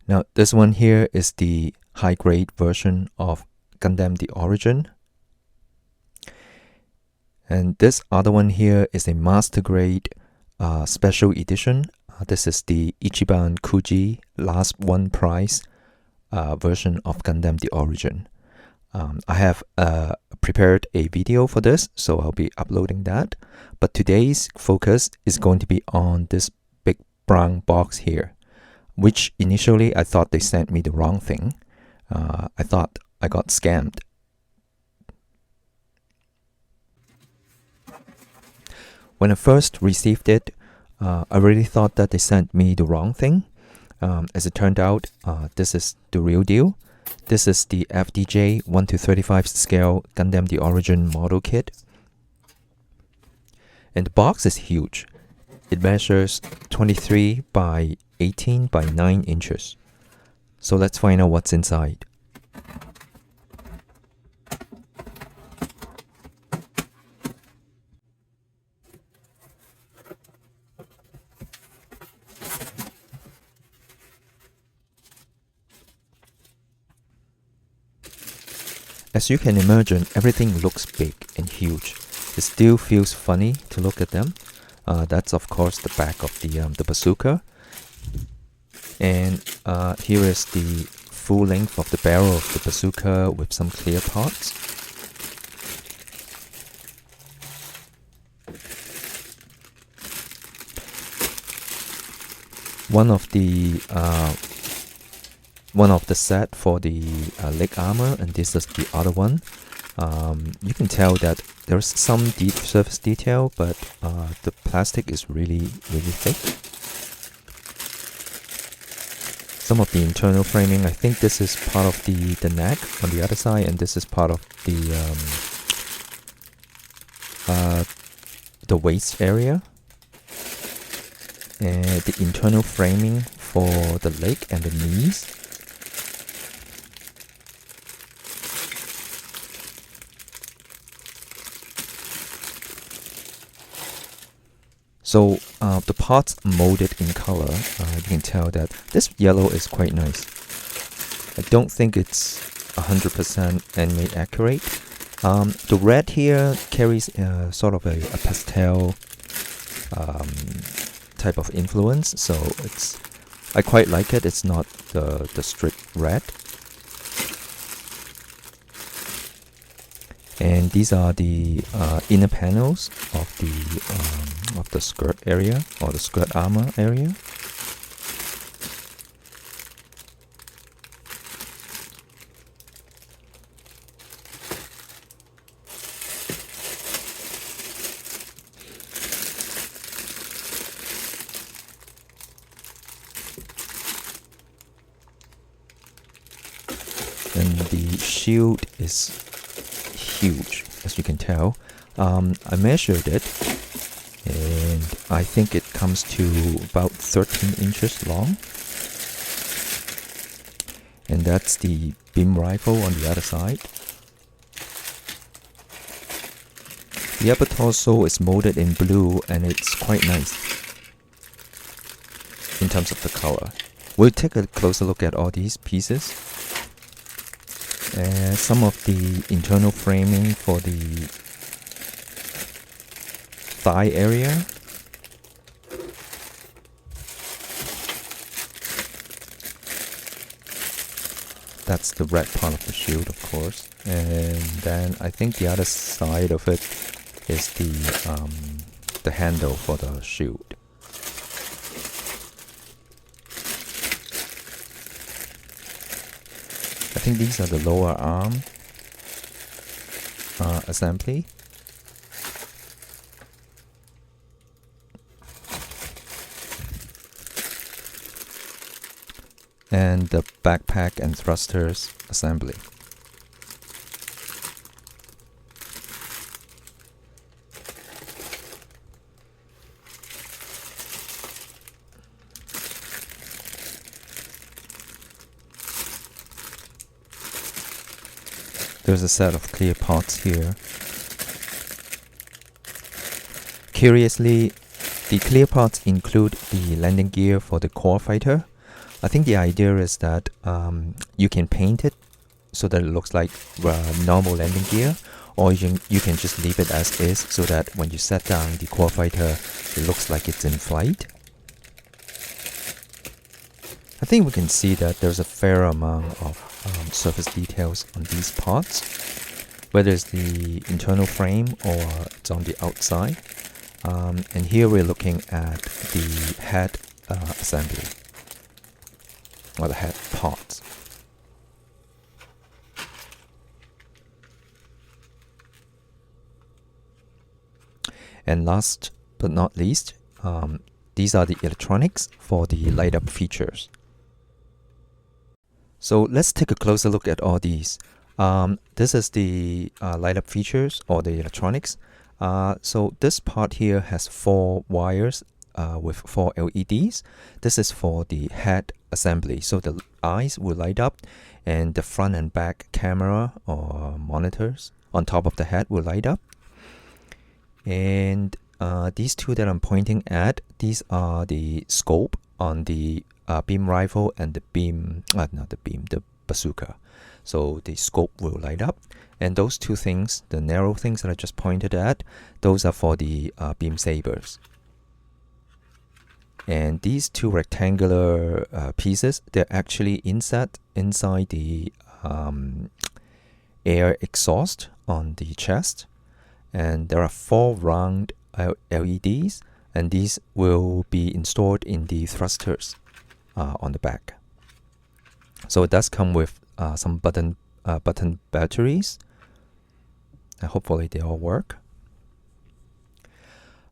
Now this one here is the high-grade version of Gundam the Origin. And this other one here is a master grade special edition. This is the Ichiban Kuji last one price version of Gundam the Origin. I have prepared a video for this, so I'll be uploading that. But today's focus is going to be on this big brown box here, which initially I thought they sent me the wrong thing. I thought I got scammed. When I first received it, I really thought that they sent me the wrong thing. As it turned out, this is the real deal. This is the FDJ 1:35 scale Gundam the Origin model kit. And the box is huge. It measures 23 by 18 by 9 inches. So let's find out what's inside. As you can imagine, everything looks big and huge. It still feels funny to look at them. That's of course the back of the bazooka. And here is the full length of the barrel of the bazooka with some clear parts. One of the set for the leg armor, and this is the other one. You can tell that there's some deep surface detail, but the plastic is really thick. Some of the internal framing, I think this is part of the neck on the other side, and this is part of the waist area. And the internal framing for the leg and the knees. So the parts molded in color, you can tell that this yellow is quite nice. I don't think it's 100% anime accurate. The red here carries sort of a pastel type of influence, so I quite like it. It's not the strict red. And these are the inner panels of the skirt area, or the skirt armor area. And the shield is huge, as you can tell. I measured it, and I think it comes to about 13 inches long. And that's the beam rifle on the other side. The upper torso is molded in blue, and it's quite nice in terms of the color. We'll take a closer look at all these pieces. Some of the internal framing for the thigh area. That's the red part of the shield, of course. And then I think the other side of it is the handle for the shield. I think these are the lower arm assembly. And the backpack and thrusters assembly. There's a set of clear parts here. Curiously, the clear parts include the landing gear for the core fighter, I think the idea is that you can paint it so that it looks like normal landing gear, or you can just leave it as is so that when you set down the core fighter, it looks like it's in flight. I think we can see that there's a fair amount of surface details on these parts, whether it's the internal frame or it's on the outside. And here we're looking at the head assembly, or the head parts. And last but not least, these are the electronics for the light up features. So let's take a closer look at all these. This is the light up features or the electronics. So this part here has 4 wires with 4 LEDs. This is for the head assembly. So the eyes will light up, and the front and back camera or monitors on top of the head will light up. And these 2 that I'm pointing at, these are the scope on the beam rifle and the bazooka. So the scope will light up, and those 2 things, the narrow things that I just pointed at, those are for the beam sabers. And these 2 rectangular pieces, they're actually inside the air exhaust on the chest. And there are 4 round LEDs, and these will be installed in the thrusters on the back. So it does come with some button batteries, and hopefully they all work.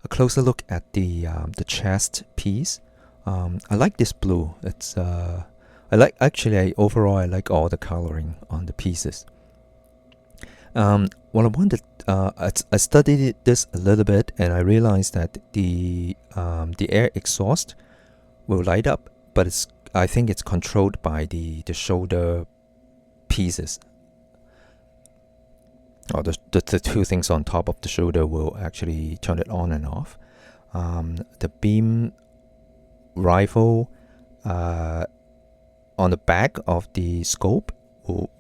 A closer look at the chest piece. I like this blue. It's overall I like all the coloring on the pieces. What I wanted, I studied this a little bit, and I realized that the air exhaust will light up, but I think it's controlled by the shoulder pieces. Or the 2 things on top of the shoulder will actually turn it on and off. The beam rifle on the back of the scope,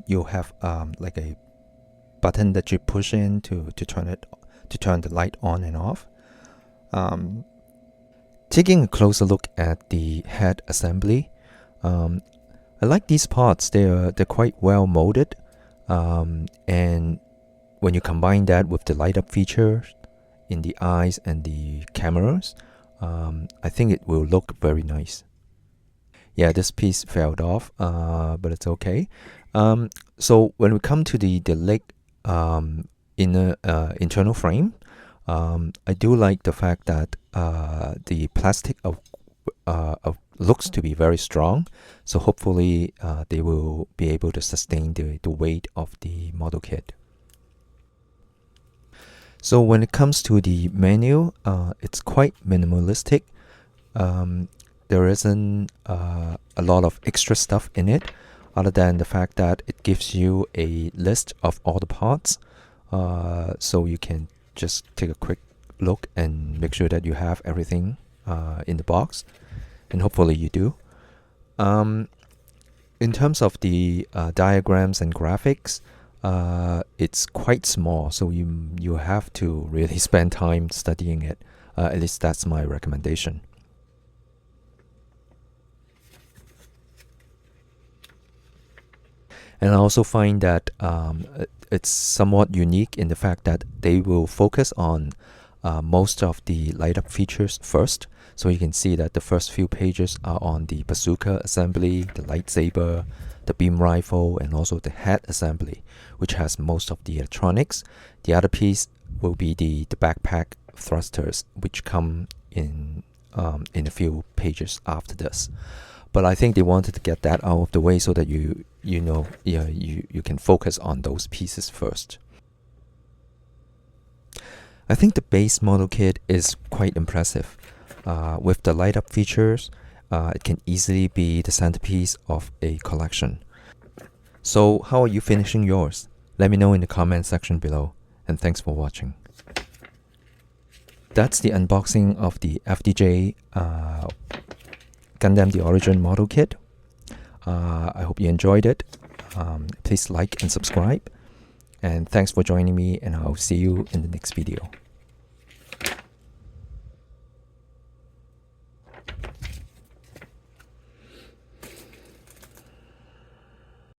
you'll have like a button that you push in to turn the light on and off. Taking a closer look at the head assembly, I like these parts. They're quite well molded, and when you combine that with the light up features in the eyes and the cameras, I think it will look very nice. Yeah, this piece fell off, but it's okay. So when we come to the leg internal frame, I do like the fact that the plastic looks to be very strong. So hopefully they will be able to sustain the weight of the model kit. So when it comes to the menu, it's quite minimalistic. There isn't a lot of extra stuff in it, other than the fact that it gives you a list of all the parts. So you can just take a quick look and make sure that you have everything in the box, and hopefully you do. In terms of the diagrams and graphics, it's quite small, so you have to really spend time studying it. At least that's my recommendation. And I also find that it's somewhat unique in the fact that they will focus on most of the light up features first. So you can see that the first few pages are on the bazooka assembly, the lightsaber, the beam rifle, and also the head assembly, which has most of the electronics. The other piece will be the backpack thrusters, which come in a few pages after this. But I think they wanted to get that out of the way so that you can focus on those pieces first. I think the base model kit is quite impressive. With the light up features, it can easily be the centerpiece of a collection. So how are you finishing yours? Let me know in the comment section below, and thanks for watching. That's the unboxing of the FDJ Gundam The Origin model kit. I hope you enjoyed it. Please like and subscribe. And thanks for joining me, and I'll see you in the next video.